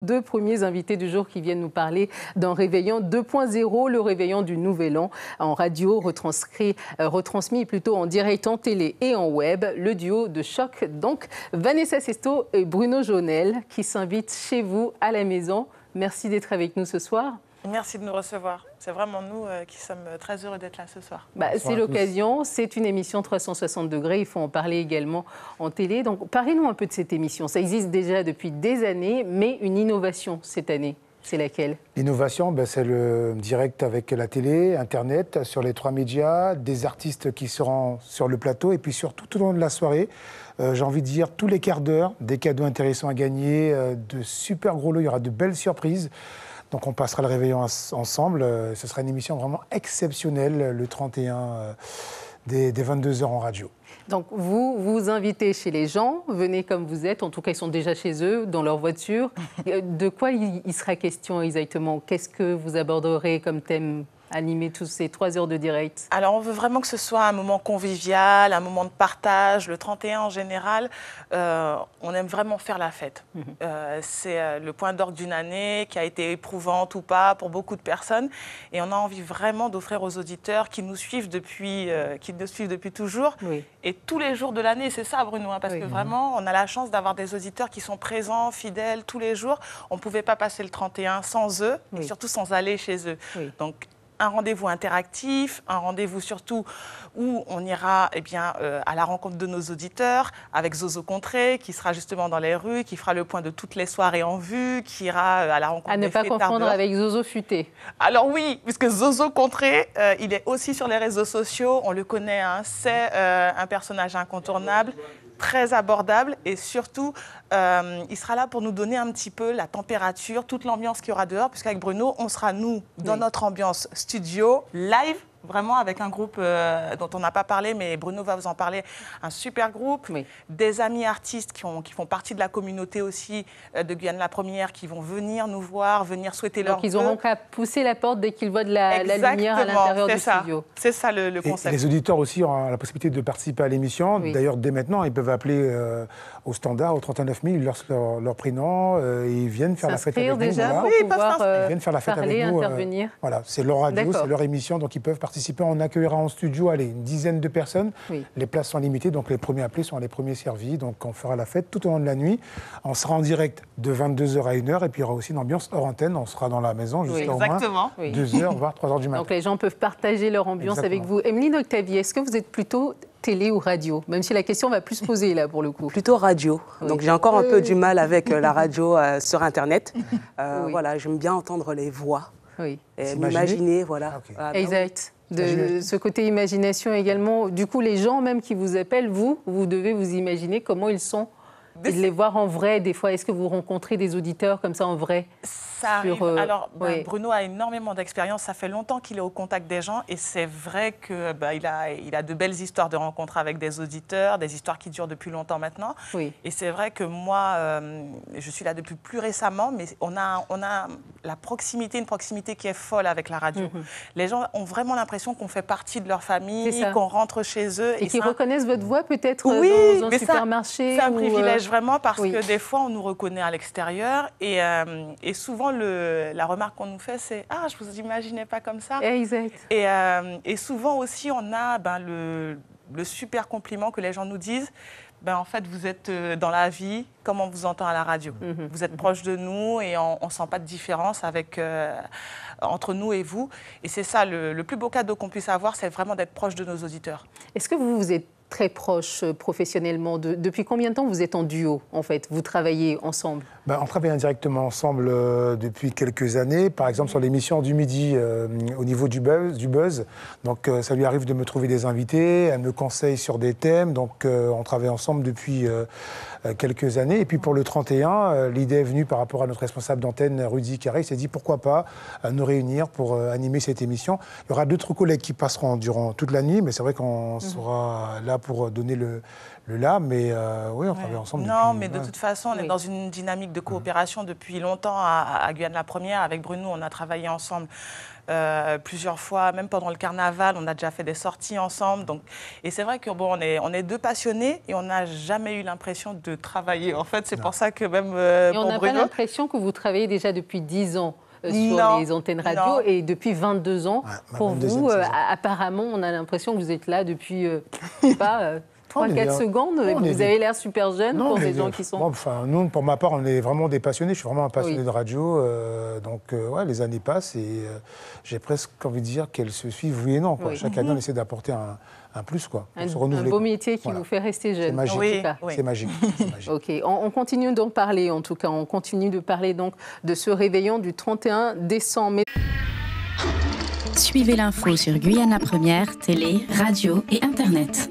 deux premiers invités du jour qui viennent nous parler d'un réveillon 2.0, le réveillon du Nouvel An en radio, retransmis plutôt en direct en télé et en web. Le duo de choc, donc Vanessa Sesto et Bruno Jaunel, qui s'invitent chez vous à la maison. Merci d'être avec nous ce soir. Merci de nous recevoir. C'est vraiment nous qui sommes très heureux d'être là ce soir. C'est l'occasion, c'est une émission 360 degrés, il faut en parler également en télé. Donc parlez-nous un peu de cette émission. Ça existe déjà depuis des années, mais une innovation cette année, c'est laquelle? L'innovation, c'est le direct avec la télé, Internet, sur les 3 médias, des artistes qui seront sur le plateau et puis surtout tout au long de la soirée. J'ai envie de dire tous les quarts d'heure, des cadeaux intéressants à gagner, de super gros lots, il y aura de belles surprises. Donc on passera le réveillon ensemble. Ce sera une émission vraiment exceptionnelle le 31 dès 22h en radio. Donc vous vous invitez chez les gens, venez comme vous êtes, en tout cas ils sont déjà chez eux, dans leur voiture. De quoi il sera question exactement? Qu'est-ce que vous aborderez comme thème? Animer tous ces 3 heures de direct? Alors, on veut vraiment que ce soit un moment convivial, un moment de partage. Le 31, en général, on aime vraiment faire la fête. C'est le point d'orgue d'une année qui a été éprouvante ou pas pour beaucoup de personnes. Et on a envie vraiment d'offrir aux auditeurs qui nous suivent depuis toujours. Oui. Et tous les jours de l'année, c'est ça, Bruno, parce que vraiment, on a la chance d'avoir des auditeurs qui sont présents, fidèles, tous les jours. On ne pouvait pas passer le 31 sans eux, et surtout sans aller chez eux. Donc, un rendez-vous interactif, un rendez-vous surtout où on ira à la rencontre de nos auditeurs avec Zozo Contré, qui sera justement dans les rues, qui fera le point de toutes les soirées en vue, qui ira à la rencontre des fêtards. À ne pas confondre avec Zozo Futé. Alors oui, puisque Zozo Contré, il est aussi sur les réseaux sociaux, on le connaît, c'est un personnage incontournable, très abordable et surtout, il sera là pour nous donner un petit peu la température, toute l'ambiance qu'il y aura dehors, puisqu'avec Bruno, on sera, nous, dans notre ambiance studio, live, vraiment avec un groupe dont on n'a pas parlé, mais Bruno va vous en parler, un super groupe, des amis artistes qui font partie de la communauté aussi de Guyane la Première, qui vont venir nous voir, venir souhaiter leur vœu. Donc ils n'auront qu'à pousser la porte dès qu'ils voient de la lumière à l'intérieur du studio. C'est ça le concept. Et les auditeurs aussi auront la possibilité de participer à l'émission. D'ailleurs, dès maintenant, ils peuvent appeler au standard, au 39 000, leur prénom, et ils viennent faire la fête avec nous. Déjà, voilà. pour pouvoir ils viennent faire la fête parler, avec nous. intervenir. Voilà, c'est leur radio, c'est leur émission, donc ils peuvent participer. On accueillera en studio une dizaine de personnes. Les places sont limitées, donc les premiers appelés sont les premiers servis. Donc on fera la fête tout au long de la nuit. On sera en direct de 22h à 1h, et puis il y aura aussi une ambiance hors antenne. On sera dans la maison jusqu'à au moins 2h, voire 3h du matin. Donc les gens peuvent partager leur ambiance avec vous. Emeline Octavie, est-ce que vous êtes plutôt télé ou radio? Même si la question va plus se poser là pour le coup. Plutôt radio. Donc j'ai encore un peu du mal avec la radio sur Internet. Voilà, j'aime bien entendre les voix. Et m'imaginer, voilà. Exact. De ce côté imagination également. Du coup, les gens même qui vous appellent, vous devez vous imaginer comment ils sont. Et de les voir en vrai, des fois. Est-ce que vous rencontrez des auditeurs comme ça en vrai? Ça arrive. Alors, Bruno a énormément d'expérience. Ça fait longtemps qu'il est au contact des gens. Et c'est vrai qu'il a de belles histoires de rencontres avec des auditeurs, des histoires qui durent depuis longtemps maintenant. Et c'est vrai que moi, je suis là depuis plus récemment, mais on a la proximité, une proximité qui est folle avec la radio. Les gens ont vraiment l'impression qu'on fait partie de leur famille, qu'on rentre chez eux. Et qu'ils reconnaissent votre voix peut-être dans un supermarché. C'est un privilège vraiment parce que des fois, on nous reconnaît à l'extérieur. Et souvent, la remarque qu'on nous fait, c'est « Ah, je ne vous imaginais pas comme ça ». Exact. Et souvent aussi, on a le super compliment que les gens nous disent. En fait, vous êtes dans la vie comme on vous entend à la radio. Vous êtes proche de nous et on ne sent pas de différence entre nous et vous. Et c'est ça, le plus beau cadeau qu'on puisse avoir, c'est vraiment d'être proche de nos auditeurs. Est-ce que vous êtes très proche professionnellement? Depuis combien de temps vous êtes en duo, en fait? Vous travaillez ensemble? On travaille indirectement ensemble depuis quelques années. Par exemple, sur l'émission du midi, au niveau du buzz. Donc, ça lui arrive de me trouver des invités. Elle me conseille sur des thèmes. Donc, on travaille ensemble depuis quelques années. Et puis, pour le 31, l'idée est venue par rapport à notre responsable d'antenne, Rudy Carré. Il s'est dit, pourquoi pas nous réunir pour animer cette émission. Il y aura d'autres collègues qui passeront durant toute la nuit. Mais c'est vrai qu'on sera là pour donner le là, mais oui, on travaille ensemble. Non, mais de toute façon, on est dans une dynamique de coopération depuis longtemps à Guyane la Première. Avec Bruno, on a travaillé ensemble plusieurs fois, même pendant le carnaval, on a déjà fait des sorties ensemble. Donc, et c'est vrai que bon, on est deux passionnés et on n'a jamais eu l'impression de travailler. En fait, c'est pour ça que même et on n'a pas l'impression que vous travaillez déjà depuis 10 ans. Sur les antennes radio et depuis 22 ans. Pour vous, apparemment, on a l'impression que vous êtes là depuis, je sais pas, 3-4 secondes. Vous avez l'air super jeune pour des gens qui sont... Bon, enfin, nous, pour ma part, on est vraiment des passionnés. Je suis vraiment un passionné de radio. Donc, ouais, les années passent et j'ai presque envie de dire qu'elles se suivent, oui et non. Quoi. Chaque année, on essaie d'apporter un plus, quoi, pour se renouveler. Un beau métier qui vous fait rester jeune. C'est magique. En tout cas. C'est magique. Ok, on continue d'en parler, en tout cas. On continue de parler donc de ce réveillon du 31 décembre. Suivez l'info sur Guyane la Première, télé, radio et Internet.